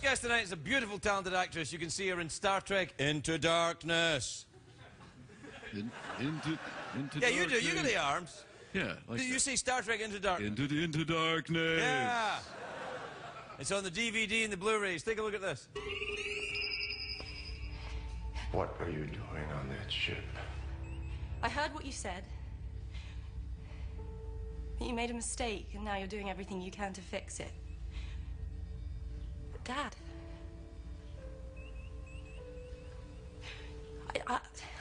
first guest tonight is a beautiful, talented actress. You can see her in Star Trek Into Darkness. Into yeah, you do. You got the arms. Yeah. Like do you see Star Trek Into Darkness? Into Darkness. Yeah. It's on the DVD and the Blu-rays. Take a look at this. What are you doing on that ship? I heard what you said. You made a mistake, and now you're doing everything you can to fix it. But Dad,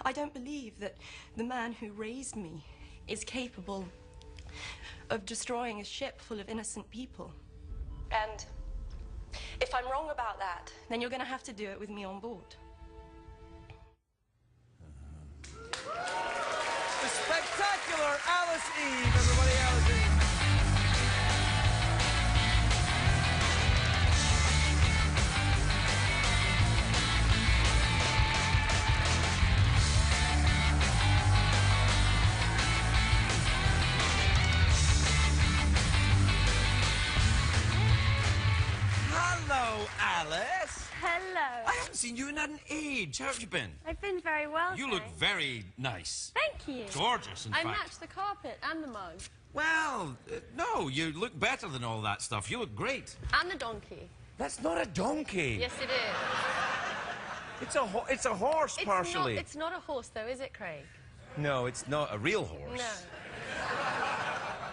I don't believe that the man who raised me is capable of destroying a ship full of innocent people. And if I'm wrong about that, then you're going to have to do it with me on board. The spectacular Alice Eve, everybody. Alice Eve. Hello, Alice. Hello. I haven't seen you in an age. How have you been? I've been very well. You look very nice. Thank you. Gorgeous, in I fact. matched the carpet and the mug. Well, no, you look better than all that stuff. You look great. And the donkey. That's not a donkey. Yes, it is. It's a horse, partially. It's not a horse, though, is it, Craig? No, it's not a real horse. No.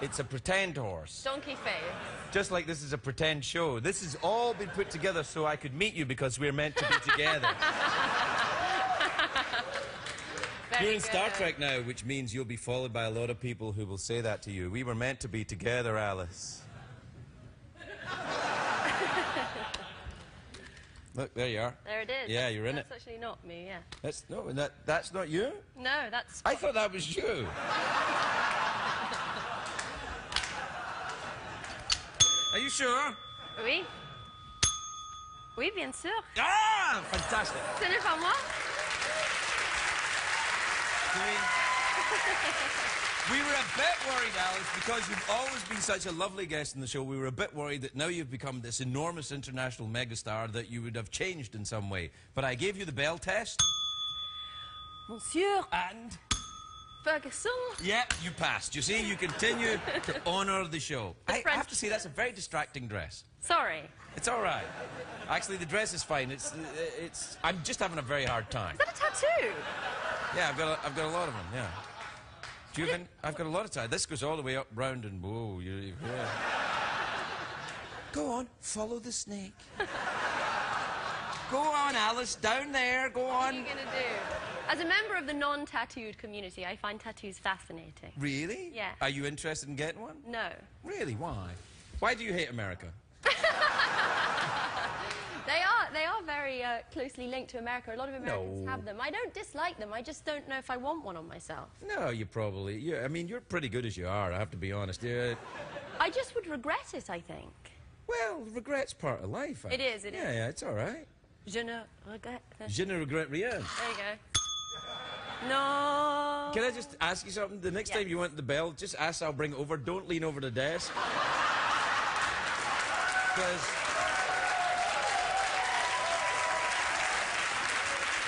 It's a pretend horse. Donkey face. Just like this is a pretend show. This has all been put together so I could meet you because we're meant to be together. You're in Star Trek now, which means you'll be followed by a lot of people who will say that to you. We were meant to be together, Alice. Look, there you are. There it is. Yeah, you're in it. That's actually not me, yeah. That's not you? No, that's... I thought that was you. Are you sure? Oui. Oui, bien sûr. Ah, fantastic. Ce n'est pas moi. We were a bit worried, Alice, because you've always been such a lovely guest in the show. We were a bit worried that now you've become this enormous international megastar that you would have changed in some way. But I gave you the Bell test. Monsieur. And? Ferguson. Yeah, you passed. You see, you continue to honour the show. I have to say, that's a very distracting dress. Sorry. It's all right. Actually, the dress is fine. I'm just having a very hard time. Is that a tattoo? Yeah, I've got a lot of them, yeah. Do you have any? I've got a lot of time. This goes all the way up, round, and whoa. Yeah. Go on, follow the snake. Go on, Alice, down there, go on. What are you going to do? As a member of the non-tattooed community, I find tattoos fascinating. Really? Yeah. Are you interested in getting one? No. Really? Why? Why do you hate America? They are very closely linked to America. A lot of Americans have them. I don't dislike them. I just don't know if I want one on myself. No, you probably... I mean, you're pretty good as you are, I have to be honest. I just would regret it, I think. Well, regret's part of life. It is, it is. Yeah, it's all right. Je ne regrette. Je ne regrette rien. There you go. No. Can I just ask you something? The next time you want the bell, just ask, I'll bring it over. Don't lean over the desk. Because...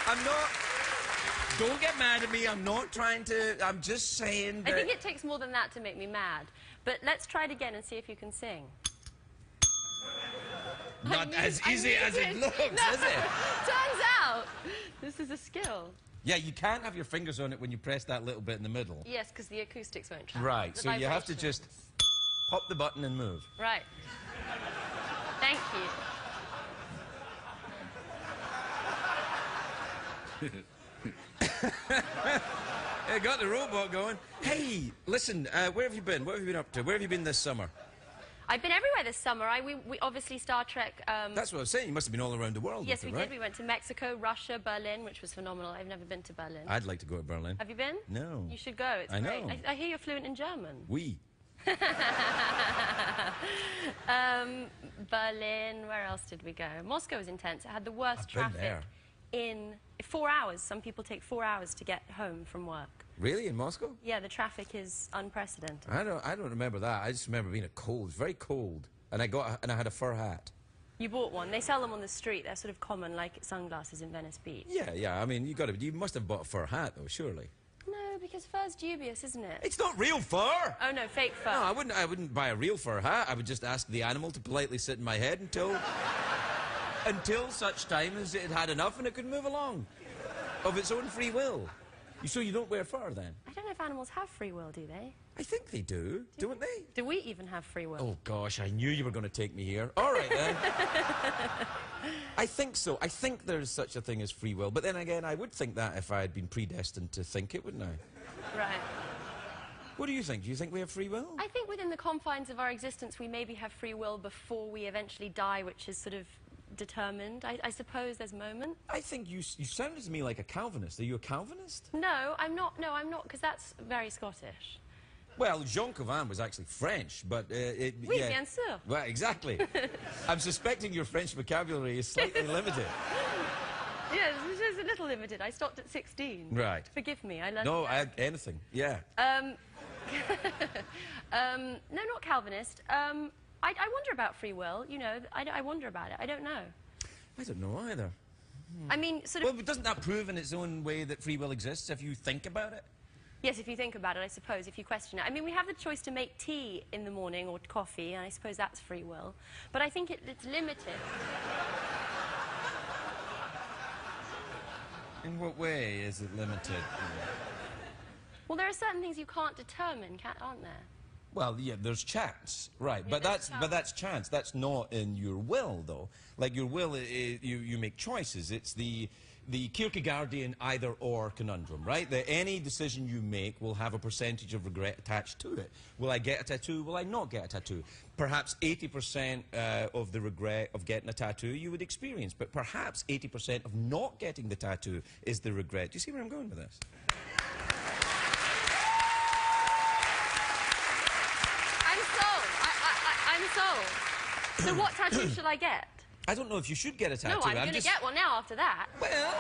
I'm not... Don't get mad at me. I'm not trying to... I'm just saying that... I think it takes more than that to make me mad. But let's try it again and see if you can sing. Not as easy as it looks, no. is it? Turns out, this is a skill. Yeah, you can't have your fingers on it when you press that little bit in the middle. Yes, because the acoustics won't travel. Right, so you have to just pop the button and move. Right. Thank you. Yeah, got the robot going. Hey, listen, where have you been? What have you been up to? Where have you been this summer? I've been everywhere this summer. We obviously Star Trek... That's what I was saying. You must have been all around the world. Yes, with it, we right? did. We went to Mexico, Russia, Berlin, which was phenomenal. I've never been to Berlin. I'd like to go to Berlin. Have you been? No. You should go. It's I great. know. I hear you're fluent in German. Oui. Berlin, where else did we go? Moscow was intense. It had the worst I've been traffic there. in 4 hours. Some people take 4 hours to get home from work. Really? In Moscow? Yeah, the traffic is unprecedented. I don't remember that. I just remember being cold. It was very cold. And I had a fur hat. You bought one. They sell them on the street. They're sort of common, like sunglasses in Venice Beach. Yeah. I mean, you must have bought a fur hat, though, surely. No, because fur's dubious, isn't it? It's not real fur. Oh no, fake fur. No, I wouldn't buy a real fur hat. I would just ask the animal to politely sit in my head until such time as it had enough and it could move along of its own free will. So you don't wear fur then? I don't know if animals have free will, do they? I think they do, don't they? Do we even have free will? Oh gosh, I knew you were going to take me here. All right then. I think so. I think there's such a thing as free will. But then again, I would think that if I had been predestined to think it, wouldn't I? Right. What do you think? Do you think we have free will? I think within the confines of our existence, we maybe have free will before we eventually die, which is sort of determined. I suppose there's moments. I think you sounded to me like a Calvinist. Are you a Calvinist? No, I'm not. No, I'm not, because that's very Scottish. Well, Jean Calvin was actually French, but Oui, yeah. bien sûr. Well, exactly. I'm suspecting your French vocabulary is slightly limited. Yes, it is a little limited. I stopped at 16. Right. Forgive me. I learned. No, anything. Yeah. No, not Calvinist. I wonder about free will. You know, I wonder about it. I don't know. I don't know either. I mean, sort of. Well, doesn't that prove in its own way that free will exists if you think about it? Yes, if you think about it, I suppose, if you question it. I mean, we have the choice to make tea in the morning or coffee, and I suppose that's free will. But I think it's limited. In what way is it limited? Well, there are certain things you can't determine, aren't there? Well, yeah, there's chance, right? Yeah, but that's chance. That's not in your will, though. Like your will, you make choices. It's the Kierkegaardian either-or conundrum, right? That any decision you make will have a percentage of regret attached to it. Will I get a tattoo? Will I not get a tattoo? Perhaps 80% of the regret of getting a tattoo you would experience, but perhaps 80% of not getting the tattoo is the regret. Do you see where I'm going with this? I'm sold. So what tattoo should I get? I don't know if you should get a tattoo. No, I'm going to get one now after that. Well,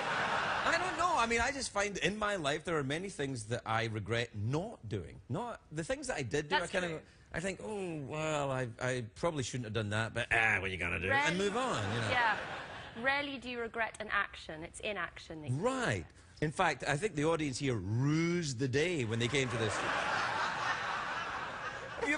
I don't know. I mean, I just find in my life there are many things that I regret not doing. Not the things that I did do. That's true. I think, oh well, I probably shouldn't have done that, but what are you gonna do? Rarely, and move on. You know. Yeah. Rarely do you regret an action. It's inaction. Right. In fact, I think the audience here rused the day when they came to this. Have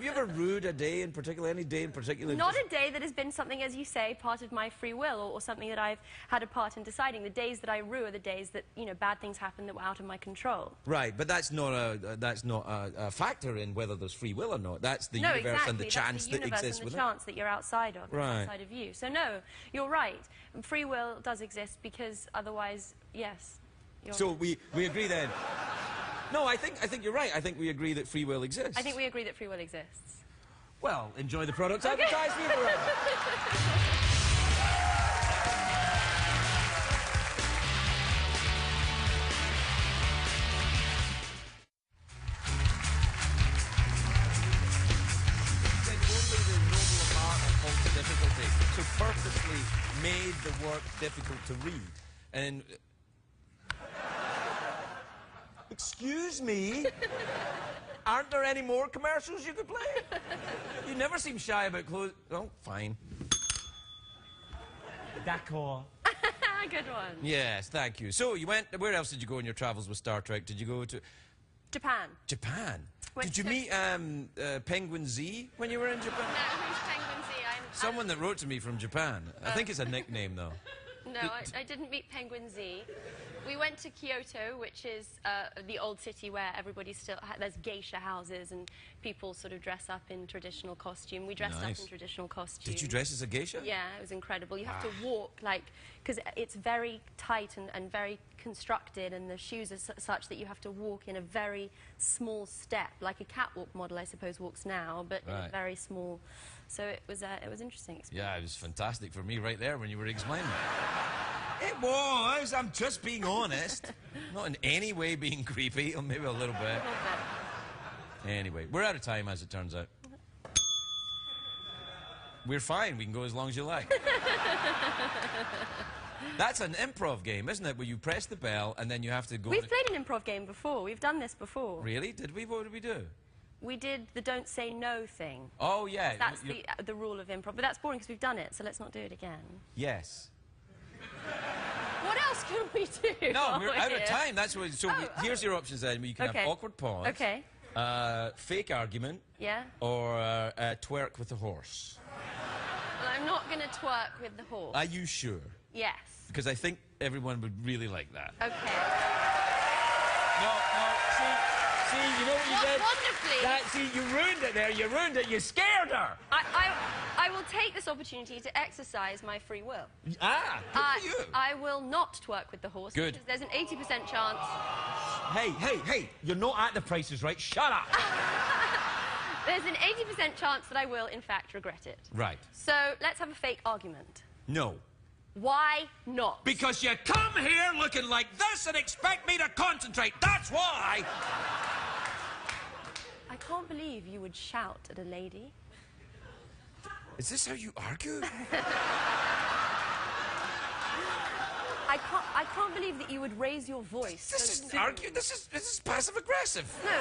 you ever rued a day in particular, any day in particular? Not a day that has been something, as you say, part of my free will, or something that I've had a part in deciding. The days that I rue are the days that, you know, bad things happen that were out of my control. Right, but that's not a factor in whether there's free will or not. That's the No, universe exactly. and the chance that exists and the within. chance that you're outside of, Right. outside of you. So no, you're right. Free will does exist because otherwise, yes. So we agree then. No, I think you're right. I think we agree that free will exists. I think we agree that free will exists. Well, enjoy the product. Okay. Advertise me for it. Difficulty. So purposely made the work difficult to read. And excuse me, aren't there any more commercials you could play? You never seem shy about clothes. Oh, fine. D'accord. Good one. Yes, thank you. So you went. Where else did you go in your travels with Star Trek? Did you go to Japan. Japan? Went Did you to- meet Penguin Z when you were in Japan? No, who's Penguin Z? Someone that wrote to me from Japan. I think it's a nickname, though. No, I didn't meet Penguin Z. We went to Kyoto, which is the old city where everybody still there's geisha houses and people sort of dress up in traditional costume. We dressed Nice. up in traditional costume. Did you dress as a geisha? Yeah, it was incredible. You have to walk, like, because it's very tight and very constructed, and the shoes are such that you have to walk in a very small step, like a catwalk model, I suppose, walks now, but in a Right. very small. So it was interesting experience. Yeah, it was fantastic for me right there when you were explaining it. It was. I'm just being honest. Not in any way being creepy, or maybe a little bit. A little bit. Anyway, we're out of time, as it turns out. We're fine. We can go as long as you like. That's an improv game, isn't it? Where you press the bell and then you have to go... We've played an improv game before. We've done this before. Really? Did we? What did we do? We did the don't say no thing. Oh, yeah. That's the rule of improv. But that's boring because we've done it, so let's not do it again. Yes. What else can we do? No, we're out of time. That's what. So here's your options then. You can have awkward pause. Okay. Fake argument. Yeah. Or twerk with the horse. Well, I'm not going to twerk with the horse. Are you sure? Yes. Because I think everyone would really like that. Okay. No, see, you know what you did? Wonderfully. See, you ruined it there. You ruined it. You scared her. I will take this opportunity to exercise my free will. Good for you. I will not twerk with the horse. Good. Because there's an 80% chance. Hey, you're not at the prices, right? Shut up. There's an 80% chance that I will, in fact, regret it. Right. So let's have a fake argument. No. Why not? Because you come here looking like this and expect me to concentrate. That's why. I can't believe you would shout at a lady. Is this how you argue? I can't believe that you would raise your voice. This isn't argue. This is passive aggressive. No,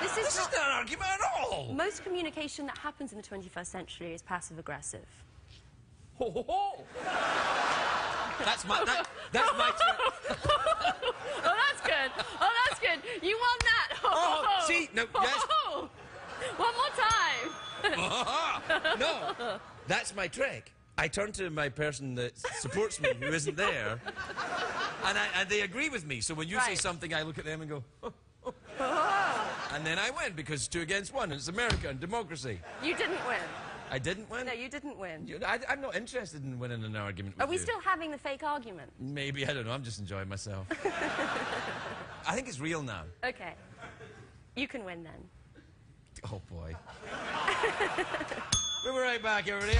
this is not an argument at all. Most communication that happens in the 21st century is passive aggressive. Ho ho ho! That's my Oh, that's good. Oh, that's good. You won that. Oh, see, no, yes. One more time. No, that's my trick. I turn to my person that supports me, who isn't there, and they agree with me. So when you say something, I look at them and go, and then I win because it's 2 against 1. And it's America and democracy. You didn't win. I didn't win? No, you didn't win. I'm not interested in winning an argument with Are we still having the fake argument? Maybe, I don't know. I'm just enjoying myself. I think it's real now. Okay. You can win then. Oh, boy. We'll be right back, everybody.